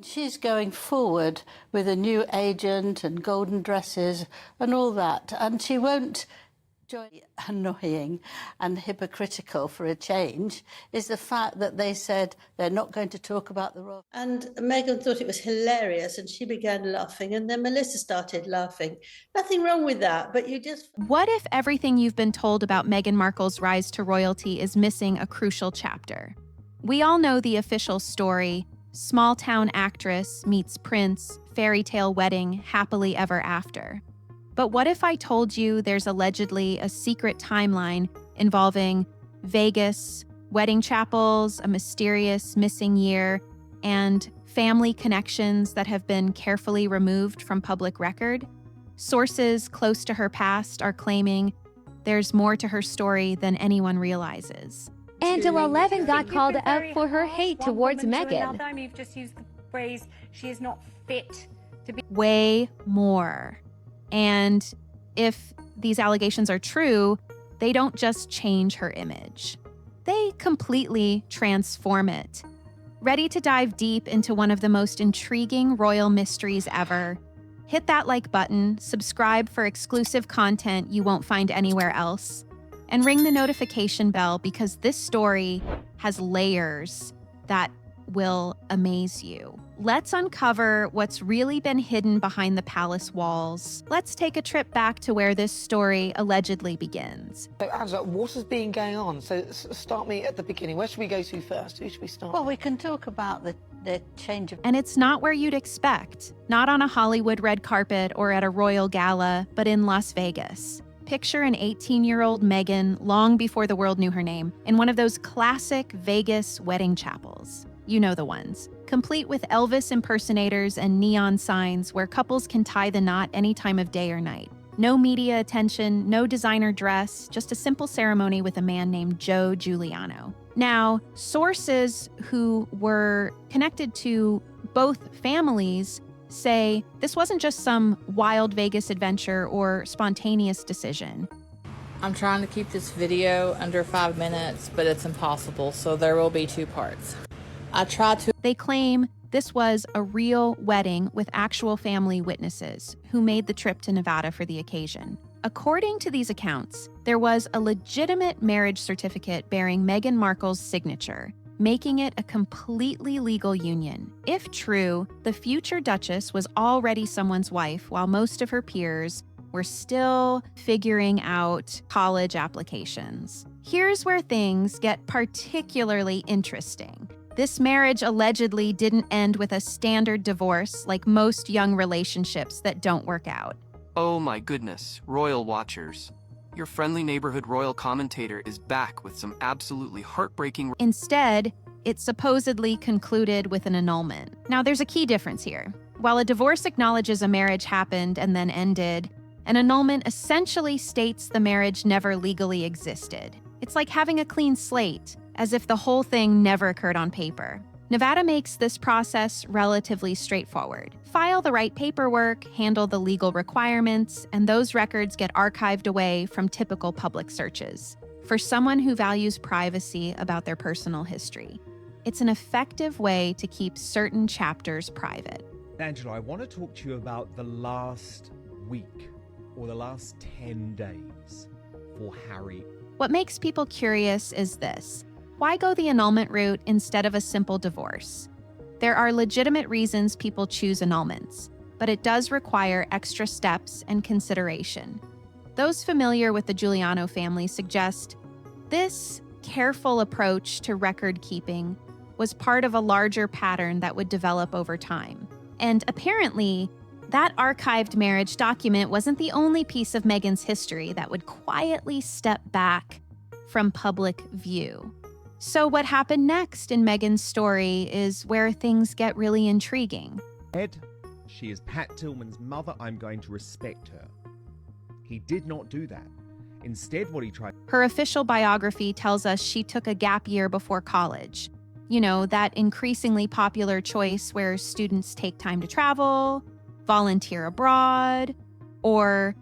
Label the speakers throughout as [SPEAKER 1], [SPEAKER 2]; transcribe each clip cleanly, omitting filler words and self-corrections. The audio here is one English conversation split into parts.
[SPEAKER 1] She's going forward with a new agent and golden dresses and all that, and she won't join. Annoying and hypocritical for a change is the fact that they said they're not going to talk about the royal. And Meghan thought it was hilarious and she began laughing, and then Melissa started laughing. Nothing wrong with that, but you just...
[SPEAKER 2] What if everything you've been told about Meghan Markle's rise to royalty is missing a crucial chapter? We all know the official story: small-town actress meets prince, fairy tale wedding, happily ever after. But what if I told you there's allegedly a secret timeline involving Vegas, wedding chapels, a mysterious missing year, and family connections that have been carefully removed from public record? Sources close to her past are claiming there's more to her story than anyone realizes.
[SPEAKER 3] Angela Levin got called out for her hate towards Meghan.
[SPEAKER 4] You've just used the phrase, she is not fit to be...
[SPEAKER 2] Way more. And if these allegations are true, they don't just change her image. They completely transform it. Ready to dive deep into one of the most intriguing royal mysteries ever? Hit that like button, subscribe for exclusive content you won't find anywhere else, and ring the notification bell because this story has layers that will amaze you. Let's uncover what's really been hidden behind the palace walls. Let's take a trip back to where this story allegedly begins.
[SPEAKER 5] So, Angela, what has been going on? So, start me at the beginning. Where should we go to first? Who should we start?
[SPEAKER 1] Well, we can talk about the change of...
[SPEAKER 2] And it's not where you'd expect. Not on a Hollywood red carpet or at a royal gala, but in Las Vegas. Picture an 18-year-old Meghan, long before the world knew her name, in one of those classic Vegas wedding chapels. You know the ones. Complete with Elvis impersonators and neon signs where couples can tie the knot any time of day or night. No media attention, no designer dress, just a simple ceremony with a man named Joe Giuliano. Now, sources who were connected to both families say this wasn't just some wild Vegas adventure or spontaneous decision.
[SPEAKER 6] I'm trying to keep this video under 5 minutes, but it's impossible, so there will be 2 parts.
[SPEAKER 2] They claim this was a real wedding with actual family witnesses who made the trip to Nevada for the occasion. According to these accounts, there was a legitimate marriage certificate bearing Meghan Markle's signature, making it a completely legal union. If true, the future Duchess was already someone's wife while most of her peers were still figuring out college applications. Here's where things get particularly interesting. This marriage allegedly didn't end with a standard divorce like most young relationships that don't work out.
[SPEAKER 7] Oh my goodness, royal watchers. Your friendly neighborhood royal commentator is back with some absolutely heartbreaking...
[SPEAKER 2] Instead, it supposedly concluded with an annulment. Now, there's a key difference here. While a divorce acknowledges a marriage happened and then ended, an annulment essentially states the marriage never legally existed. It's like having a clean slate, as if the whole thing never occurred on paper. Nevada makes this process relatively straightforward. File the right paperwork, handle the legal requirements, and those records get archived away from typical public searches. For someone who values privacy about their personal history, it's an effective way to keep certain chapters private.
[SPEAKER 8] Angela, I want to talk to you about the last week or the last 10 days for Harry.
[SPEAKER 2] What makes people curious is this. Why go the annulment route instead of a simple divorce? There are legitimate reasons people choose annulments, but it does require extra steps and consideration. Those familiar with the Giuliano family suggest this careful approach to record keeping was part of a larger pattern that would develop over time. And apparently, that archived marriage document wasn't the only piece of Meghan's history that would quietly step back from public view. So what happened next in Meghan's story is where things get really intriguing.
[SPEAKER 8] Ed, she is Pat Tillman's mother. I'm going to respect her. He did not do that. Instead, what he tried...
[SPEAKER 2] Her official biography tells us she took a gap year before college. You know, that increasingly popular choice where students take time to travel, volunteer abroad, or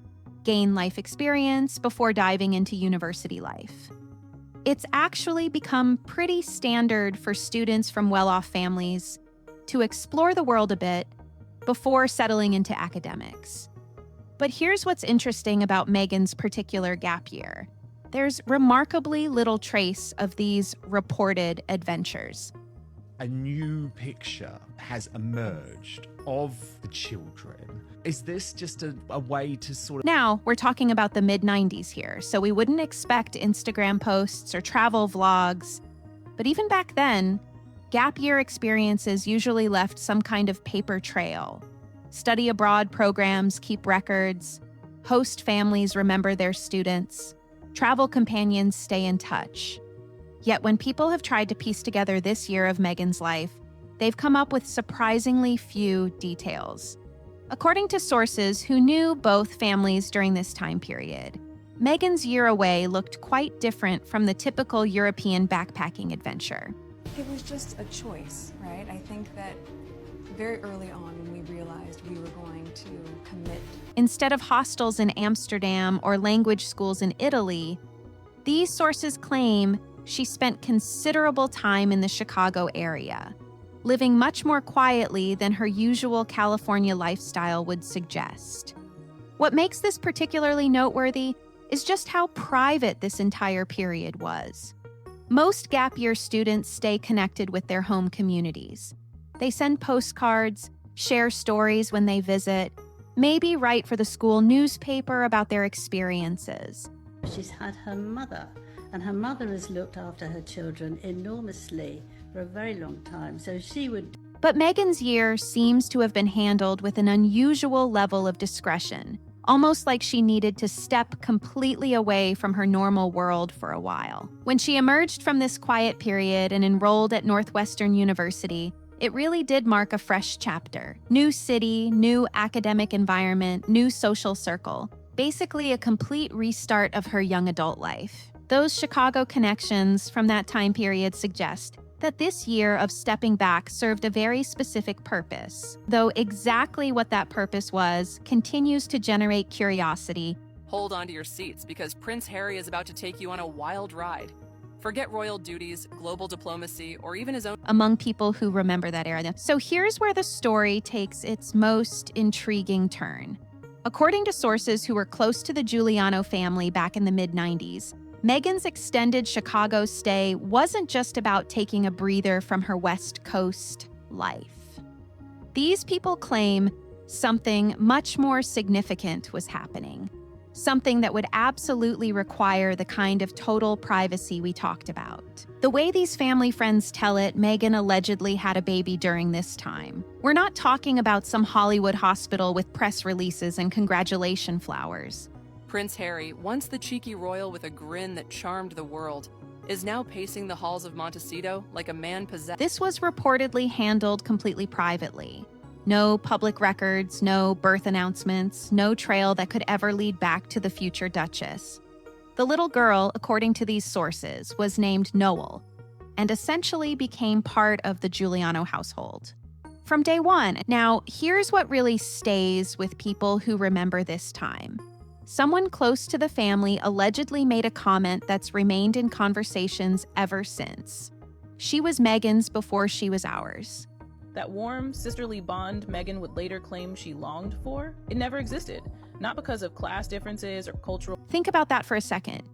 [SPEAKER 2] gain life experience before diving into university life. It's actually become pretty standard for students from well-off families to explore the world a bit before settling into academics. But here's what's interesting about Meghan's particular gap year. There's remarkably little trace of these reported adventures.
[SPEAKER 8] A new picture has emerged of the children. Is this just a way to sort of...
[SPEAKER 2] Now, we're talking about the mid-90s here, so we wouldn't expect Instagram posts or travel vlogs. But even back then, gap year experiences usually left some kind of paper trail. Study abroad programs keep records. Host families remember their students. Travel companions stay in touch. Yet when people have tried to piece together this year of Meghan's life, they've come up with surprisingly few details. According to sources who knew both families during this time period, Meghan's year away looked quite different from the typical European backpacking adventure.
[SPEAKER 9] It was just a choice, right? I think that very early on when we realized we were going to commit.
[SPEAKER 2] Instead of hostels in Amsterdam or language schools in Italy, these sources claim she spent considerable time in the Chicago area, living much more quietly than her usual California lifestyle would suggest. What makes this particularly noteworthy is just how private this entire period was. Most gap year students stay connected with their home communities. They send postcards, share stories when they visit, maybe write for the school newspaper about their experiences.
[SPEAKER 1] She's had her mother, and her mother has looked after her children enormously for a very long time, so she would...
[SPEAKER 2] But Meghan's year seems to have been handled with an unusual level of discretion, almost like she needed to step completely away from her normal world for a while. When she emerged from this quiet period and enrolled at Northwestern University, it really did mark a fresh chapter. New city, new academic environment, new social circle. Basically a complete restart of her young adult life. Those Chicago connections from that time period suggest that this year of stepping back served a very specific purpose, though exactly what that purpose was continues to generate curiosity.
[SPEAKER 10] Hold on to your seats because Prince Harry is about to take you on a wild ride. Forget royal duties, global diplomacy, or even his own...
[SPEAKER 2] among people who remember that era. So here's where the story takes its most intriguing turn. According to sources who were close to the Giuliano family back in the mid-90s, Meghan's extended Chicago stay wasn't just about taking a breather from her West Coast life. These people claim something much more significant was happening, something that would absolutely require the kind of total privacy we talked about. The way these family friends tell it, Meghan allegedly had a baby during this time. We're not talking about some Hollywood hospital with press releases and congratulation flowers.
[SPEAKER 10] Prince Harry, once the cheeky royal with a grin that charmed the world, is now pacing the halls of Montecito like a man possessed.
[SPEAKER 2] This was reportedly handled completely privately. No public records, no birth announcements, no trail that could ever lead back to the future Duchess. The little girl, according to these sources, was named Noel and essentially became part of the Giuliano household from day one. Now, here's what really stays with people who remember this time. Someone close to the family allegedly made a comment that's remained in conversations ever since. She was Meghan's before she was ours.
[SPEAKER 11] That warm, sisterly bond Meghan would later claim she longed for, it never existed, not because of class differences or cultural...
[SPEAKER 2] Think about that for a second.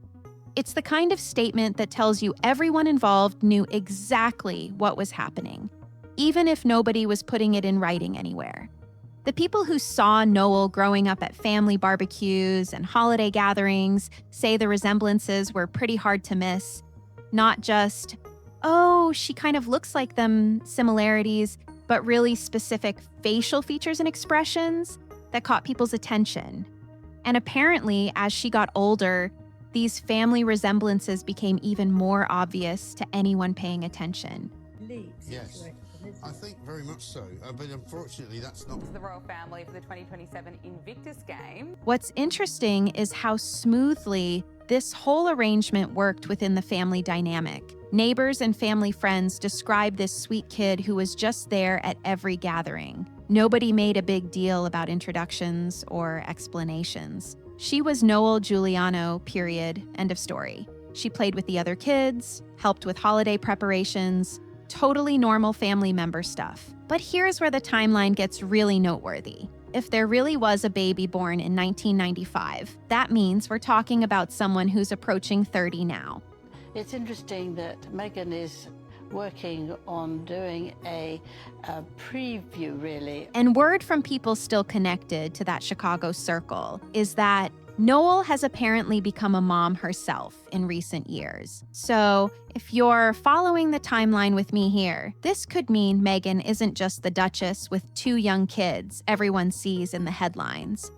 [SPEAKER 2] It's the kind of statement that tells you everyone involved knew exactly what was happening, even if nobody was putting it in writing anywhere. The people who saw Noel growing up at family barbecues and holiday gatherings say the resemblances were pretty hard to miss. Not just, oh, she kind of looks like them similarities, but really specific facial features and expressions that caught people's attention. And apparently, as she got older, these family resemblances became even more obvious to anyone paying attention.
[SPEAKER 12] Yes, I think very much so, but unfortunately that's not...
[SPEAKER 13] ...to the royal family for the 2027 Invictus Game.
[SPEAKER 2] What's interesting is how smoothly this whole arrangement worked within the family dynamic. Neighbors and family friends describe this sweet kid who was just there at every gathering. Nobody made a big deal about introductions or explanations. She was Noel Giuliano, period, end of story. She played with the other kids, helped with holiday preparations, totally normal family member stuff. But here's where the timeline gets really noteworthy. If there really was a baby born in 1995, that means we're talking about someone who's approaching 30 now.
[SPEAKER 1] It's interesting that Meghan is working on doing a preview, really.
[SPEAKER 2] And word from people still connected to that Chicago circle is that Noel has apparently become a mom herself in recent years. So if you're following the timeline with me here, this could mean Meghan isn't just the Duchess with 2 young kids everyone sees in the headlines.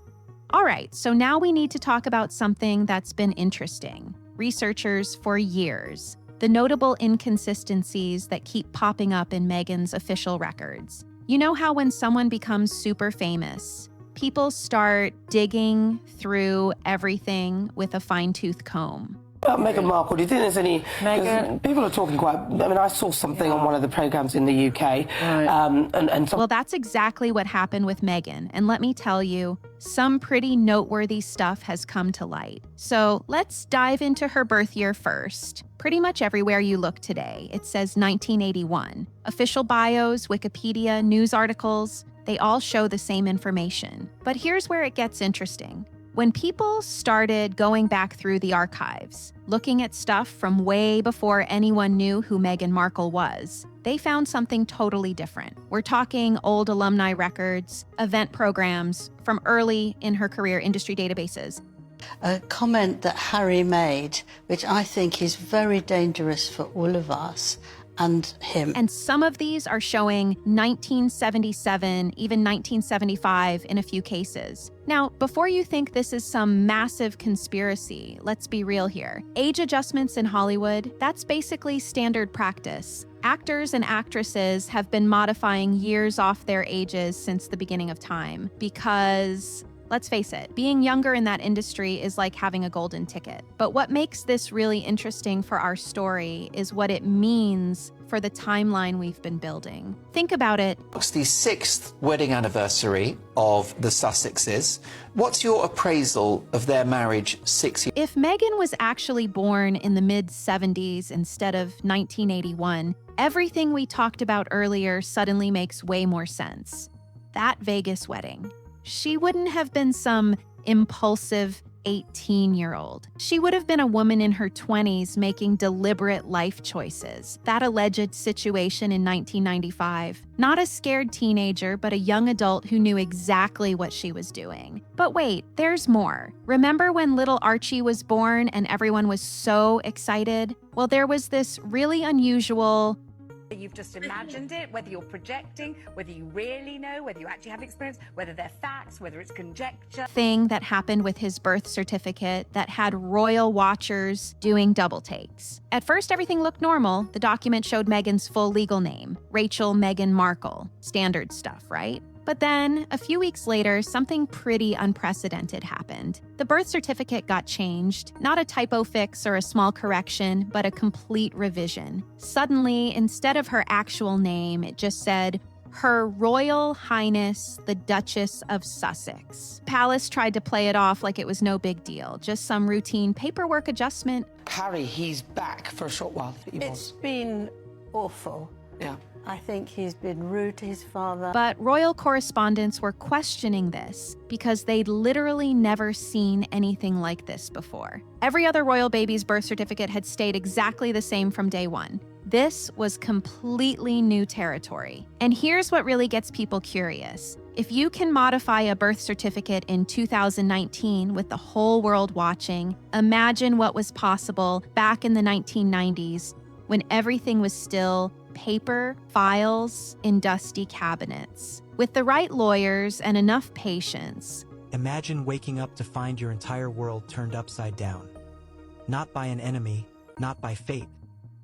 [SPEAKER 2] All right, so now we need to talk about something that's been interesting. Researchers for years. The notable inconsistencies that keep popping up in Meghan's official records. You know how when someone becomes super famous, people start digging through everything with a fine-tooth comb.
[SPEAKER 5] About Meghan Markle, do you think there's any... People are talking quite... I mean, I saw something on one of the programmes in the UK.
[SPEAKER 2] Well, that's exactly what happened with Meghan. And let me tell you, some pretty noteworthy stuff has come to light. So let's dive into her birth year first. Pretty much everywhere you look today, it says 1981. Official bios, Wikipedia, news articles, they all show the same information. But here's where it gets interesting. When people started going back through the archives, looking at stuff from way before anyone knew who Meghan Markle was, they found something totally different. We're talking old alumni records, event programs from early in her career industry databases.
[SPEAKER 1] A comment that Harry made, which I think is very dangerous for all of us, and him.
[SPEAKER 2] And some of these are showing 1977, even 1975 in a few cases. Now, before you think this is some massive conspiracy, let's be real here. Age adjustments in Hollywood, that's basically standard practice. Actors and actresses have been modifying years off their ages since the beginning of time because... let's face it, being younger in that industry is like having a golden ticket. But what makes this really interesting for our story is what it means for the timeline we've been building. Think about it.
[SPEAKER 14] It's the 6th wedding anniversary of the Sussexes. What's your appraisal of their marriage 6 years?
[SPEAKER 2] If Meghan was actually born in the mid-70s instead of 1981, everything we talked about earlier suddenly makes way more sense. That Vegas wedding. She wouldn't have been some impulsive 18-year-old. She would have been a woman in her 20s making deliberate life choices. That alleged situation in 1995. Not a scared teenager, but a young adult who knew exactly what she was doing. But wait, there's more. Remember when little Archie was born and everyone was so excited? Well, there was this really unusual...
[SPEAKER 4] You've just imagined it, whether you're projecting, whether you really know, whether you actually have experience, whether they're facts, whether it's conjecture.
[SPEAKER 2] Thing that happened with his birth certificate that had royal watchers doing double takes. At first, everything looked normal. The document showed Meghan's full legal name, Rachel Meghan Markle. Standard stuff, right? But then, a few weeks later, something pretty unprecedented happened. The birth certificate got changed, not a typo fix or a small correction, but a complete revision. Suddenly, instead of her actual name, it just said, Her Royal Highness, the Duchess of Sussex. Palace tried to play it off like it was no big deal, just some routine paperwork adjustment.
[SPEAKER 5] Harry, he's back for a short while.
[SPEAKER 1] It's been awful.
[SPEAKER 5] Yeah.
[SPEAKER 1] I think he's been rude to his father.
[SPEAKER 2] But royal correspondents were questioning this because they'd literally never seen anything like this before. Every other royal baby's birth certificate had stayed exactly the same from day one. This was completely new territory. And here's what really gets people curious. If you can modify a birth certificate in 2019 with the whole world watching, imagine what was possible back in the 1990s when everything was still paper, files, in dusty cabinets. With the right lawyers and enough patience.
[SPEAKER 15] Imagine waking up to find your entire world turned upside down. Not by an enemy, not by fate.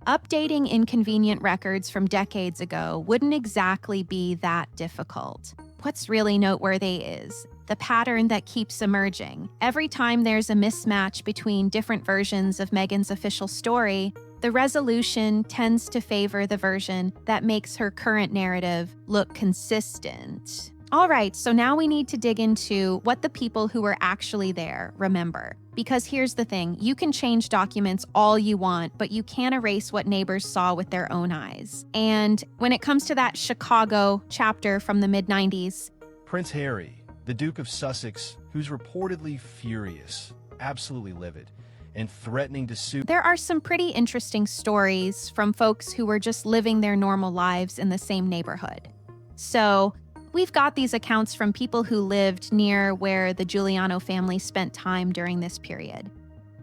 [SPEAKER 2] Updating inconvenient records from decades ago wouldn't exactly be that difficult. What's really noteworthy is the pattern that keeps emerging. Every time there's a mismatch between different versions of Meghan's official story, the resolution tends to favor the version that makes her current narrative look consistent. All right, so now we need to dig into what the people who were actually there remember. Because here's the thing, you can change documents all you want, but you can't erase what neighbors saw with their own eyes. And when it comes to that Chicago chapter from the mid-90s,
[SPEAKER 16] Prince Harry, the Duke of Sussex, who's reportedly furious, absolutely livid, and threatening to sue.
[SPEAKER 2] There are some pretty interesting stories from folks who were just living their normal lives in the same neighborhood. So we've got these accounts from people who lived near where the Giuliano family spent time during this period.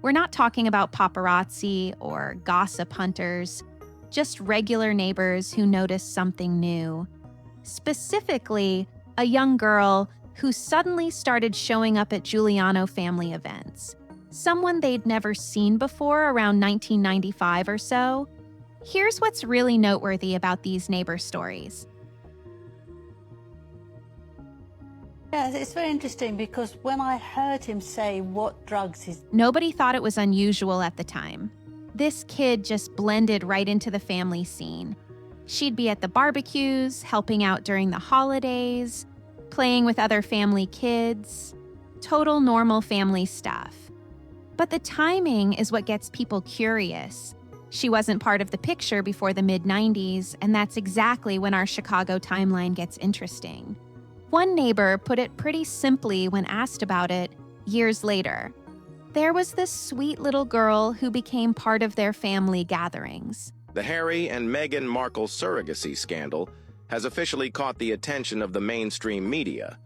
[SPEAKER 2] We're not talking about paparazzi or gossip hunters, just regular neighbors who noticed something new. Specifically, a young girl who suddenly started showing up at Giuliano family events. Someone they'd never seen before around 1995 or so. Here's what's really noteworthy about these neighbor stories.
[SPEAKER 1] Yeah, it's very interesting because when I heard him say what drugs he's...
[SPEAKER 2] Nobody thought it was unusual at the time. This kid just blended right into the family scene. She'd be at the barbecues, helping out during the holidays, playing with other family kids. Total normal family stuff. But the timing is what gets people curious. She wasn't part of the picture before the mid-90s, and that's exactly when our Chicago timeline gets interesting. One neighbor put it pretty simply when asked about it years later. There was this sweet little girl who became part of their family gatherings.
[SPEAKER 17] The Harry and Meghan Markle surrogacy scandal has officially caught the attention of the mainstream media.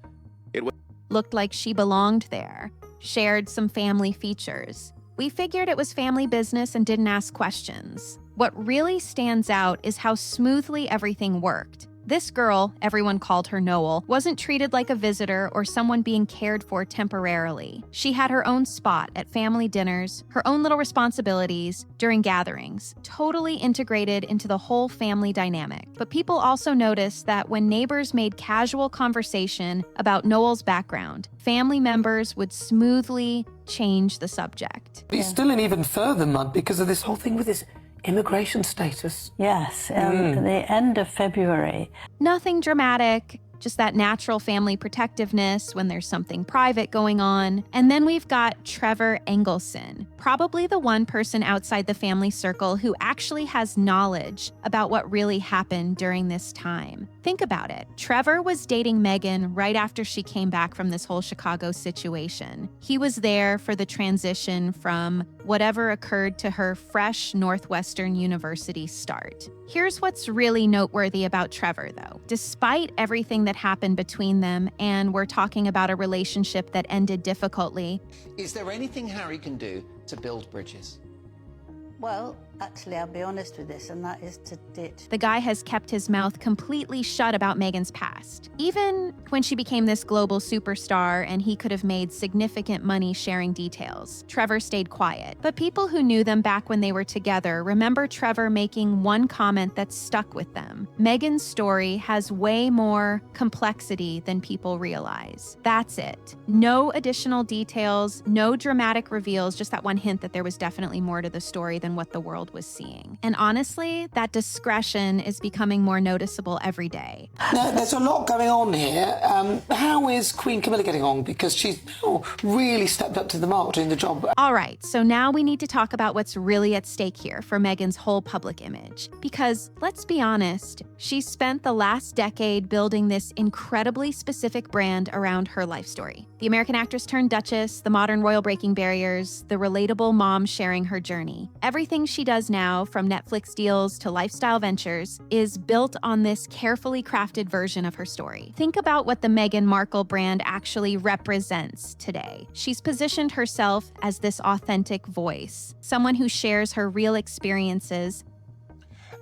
[SPEAKER 17] It
[SPEAKER 2] looked like she belonged there, shared some family features. We figured it was family business and didn't ask questions. What really stands out is how smoothly everything worked. This girl, everyone called her Noel, wasn't treated like a visitor or someone being cared for temporarily. She had her own spot at family dinners, her own little responsibilities during gatherings, totally integrated into the whole family dynamic. But people also noticed that when neighbors made casual conversation about Noel's background, family members would smoothly change the subject.
[SPEAKER 5] He's still in even further mud because of this whole thing with his immigration status.
[SPEAKER 1] Yes, at the end of February.
[SPEAKER 2] Nothing dramatic, just that natural family protectiveness when there's something private going on. And then we've got Trevor Engelson, probably the one person outside the family circle who actually has knowledge about what really happened during this time. Think about it. Trevor was dating Meghan right after she came back from this whole Chicago situation. He was there for the transition from whatever occurred to her fresh Northwestern University start. Here's what's really noteworthy about Trevor, though. Despite everything that happened between them, and we're talking about a relationship that ended difficultly,
[SPEAKER 14] is there anything Harry can do to build bridges?
[SPEAKER 1] Well, actually, I'll be honest with this, and that is to ditch.
[SPEAKER 2] The guy has kept his mouth completely shut about Meghan's past. Even when she became this global superstar and he could have made significant money sharing details, Trevor stayed quiet. But people who knew them back when they were together remember Trevor making one comment that stuck with them. Meghan's story has way more complexity than people realize. That's it. No additional details, no dramatic reveals, just that one hint that there was definitely more to the story than what the world was seeing. And honestly, that discretion is becoming more noticeable every day.
[SPEAKER 5] Now, there's a lot going on here. How is Queen Camilla getting on? Because she's really stepped up to the mark doing the job.
[SPEAKER 2] All right, so now we need to talk about what's really at stake here for Meghan's whole public image. Because let's be honest, she spent the last decade building this incredibly specific brand around her life story. The American actress turned Duchess, the modern royal breaking barriers, the relatable mom sharing her journey. Everything she does now, from Netflix deals to lifestyle ventures, is built on this carefully crafted version of her story. Think about what the Meghan Markle brand actually represents today. She's positioned herself as this authentic voice, someone who shares her real experiences.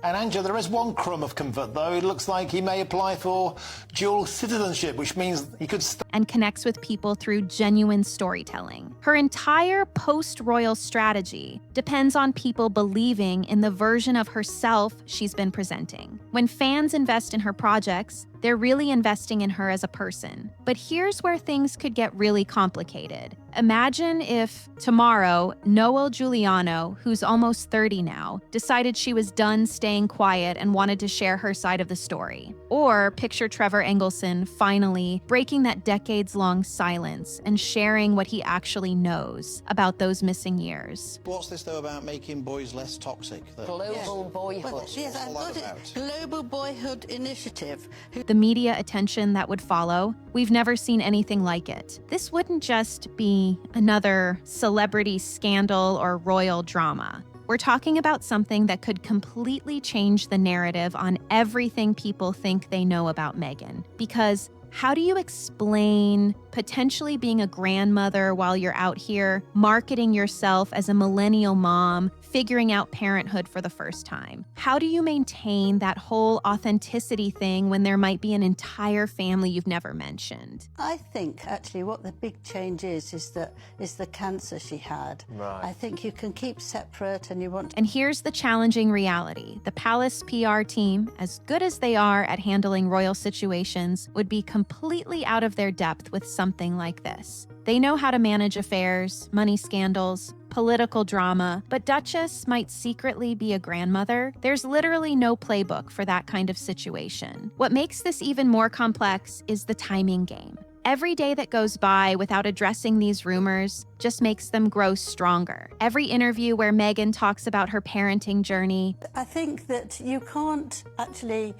[SPEAKER 18] And Angela, there is one crumb of comfort, though. It looks like he may apply for dual citizenship, which means he could
[SPEAKER 2] and connects with people through genuine storytelling. Her entire post-royal strategy depends on people believing in the version of herself she's been presenting. When fans invest in her projects, they're really investing in her as a person. But here's where things could get really complicated. Imagine if tomorrow, Noel Giuliano, who's almost 30 now, decided she was done staying quiet and wanted to share her side of the story. Or picture Trevor Engelson finally breaking that decades-long silence and sharing what he actually knows about those missing years.
[SPEAKER 18] What's this, though, about making boys less toxic?
[SPEAKER 1] Global boyhood. Yes, I've got it. Global Boyhood Initiative.
[SPEAKER 2] The media attention that would follow, we've never seen anything like it. This wouldn't just be another celebrity scandal or royal drama. We're talking about something that could completely change the narrative on everything people think they know about Meghan. Because how do you explain potentially being a grandmother while you're out here marketing yourself as a millennial mom, figuring out parenthood for the first time? How do you maintain that whole authenticity thing when there might be an entire family you've never mentioned?
[SPEAKER 1] I think actually what the big change is the cancer she had.
[SPEAKER 14] Right.
[SPEAKER 1] I think you can keep separate and you want.
[SPEAKER 2] And here's the challenging reality. The palace PR team, as good as they are at handling royal situations, would be completely out of their depth with something like this. They know how to manage affairs, money scandals, political drama, but Duchess might secretly be a grandmother. There's literally no playbook for that kind of situation. What makes this even more complex is the timing game. Every day that goes by without addressing these rumors just makes them grow stronger. Every interview where Meghan talks about her parenting journey.
[SPEAKER 1] I think that you can't actually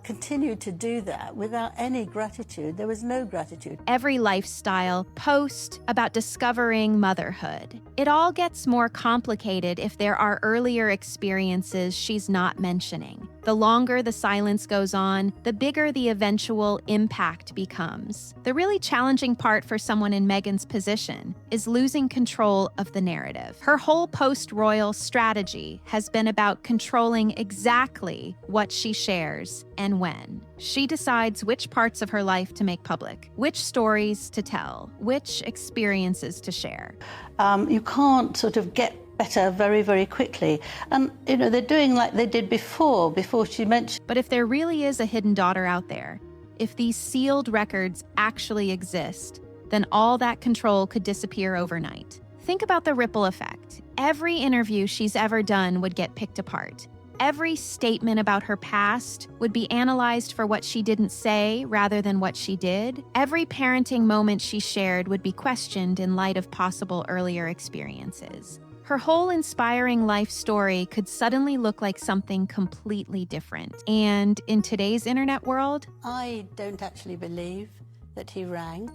[SPEAKER 1] continue to do that without any gratitude. There was no gratitude.
[SPEAKER 2] Every lifestyle post about discovering motherhood. It all gets more complicated if there are earlier experiences she's not mentioning. The longer the silence goes on, the bigger the eventual impact becomes. The really challenging part for someone in Meghan's position is losing control of the narrative. Her whole post-royal strategy has been about controlling exactly what she shares and when. She decides which parts of her life to make public, which stories to tell, which experiences to share.
[SPEAKER 1] You can't sort of get better very, very quickly. And, you know, they're doing like they did before she mentioned.
[SPEAKER 2] But if there really is a hidden daughter out there, if these sealed records actually exist, then all that control could disappear overnight. Think about the ripple effect. Every interview she's ever done would get picked apart. Every statement about her past would be analyzed for what she didn't say rather than what she did. Every parenting moment she shared would be questioned in light of possible earlier experiences. Her whole inspiring life story could suddenly look like something completely different. And in today's internet world,
[SPEAKER 1] I don't actually believe that he rang.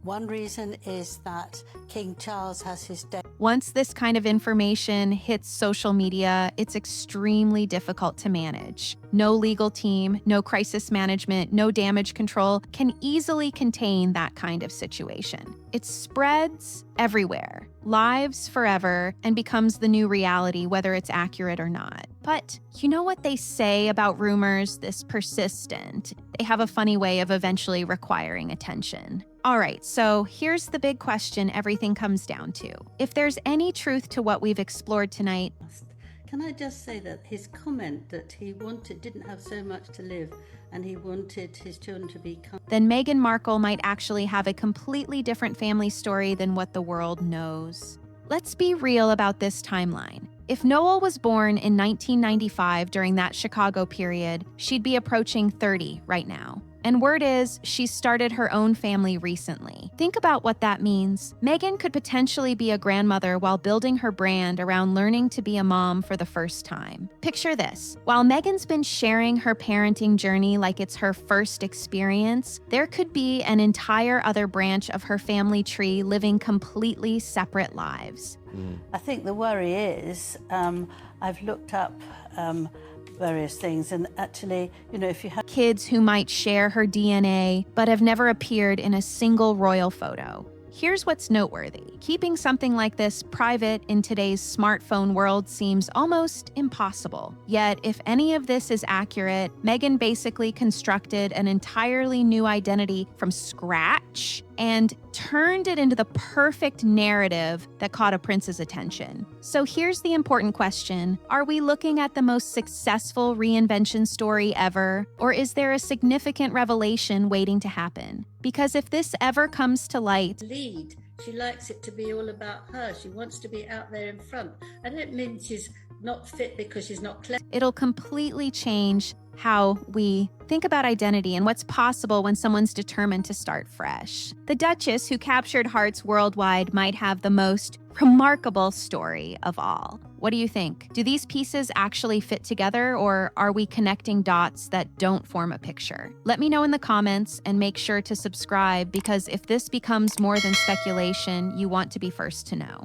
[SPEAKER 1] One reason is that King Charles has his day.
[SPEAKER 2] Once this kind of information hits social media, it's extremely difficult to manage. No legal team, no crisis management, no damage control can easily contain that kind of situation. It spreads everywhere, lives forever, and becomes the new reality, whether it's accurate or not. But you know what they say about rumors, this persistent? They have a funny way of eventually requiring attention. All right, so here's the big question everything comes down to. If there's any truth to what we've explored tonight,
[SPEAKER 1] can I just say that his comment that he didn't have so much to live and he wanted his children to be
[SPEAKER 2] then Meghan Markle might actually have a completely different family story than what the world knows. Let's be real about this timeline. If Noel was born in 1995 during that Chicago period, she'd be approaching 30 right now. And word is, she's started her own family recently. Think about what that means. Meghan could potentially be a grandmother while building her brand around learning to be a mom for the first time. Picture this. While Meghan's been sharing her parenting journey like it's her first experience, there could be an entire other branch of her family tree living completely separate lives.
[SPEAKER 1] I think the worry is, I've looked up various things, and actually, you know, if you have
[SPEAKER 2] kids who might share her DNA but have never appeared in a single royal photo. Here's what's noteworthy. Keeping something like this private in today's smartphone world seems almost impossible. Yet, if any of this is accurate, Meghan basically constructed an entirely new identity from scratch and turned it into the perfect narrative that caught a prince's attention. So here's the important question. Are we looking at the most successful reinvention story ever? Or is there a significant revelation waiting to happen? Because if this ever comes to light,
[SPEAKER 1] lead. She likes it to be all about her. She wants to be out there in front. I don't mean she's
[SPEAKER 19] not fit because she's not clever.
[SPEAKER 2] It'll completely change how we think about identity and what's possible when someone's determined to start fresh. The Duchess, who captured hearts worldwide, might have the most remarkable story of all. What do you think? Do these pieces actually fit together, or are we connecting dots that don't form a picture? Let me know in the comments, and make sure to subscribe, because if this becomes more than speculation, you want to be first to know.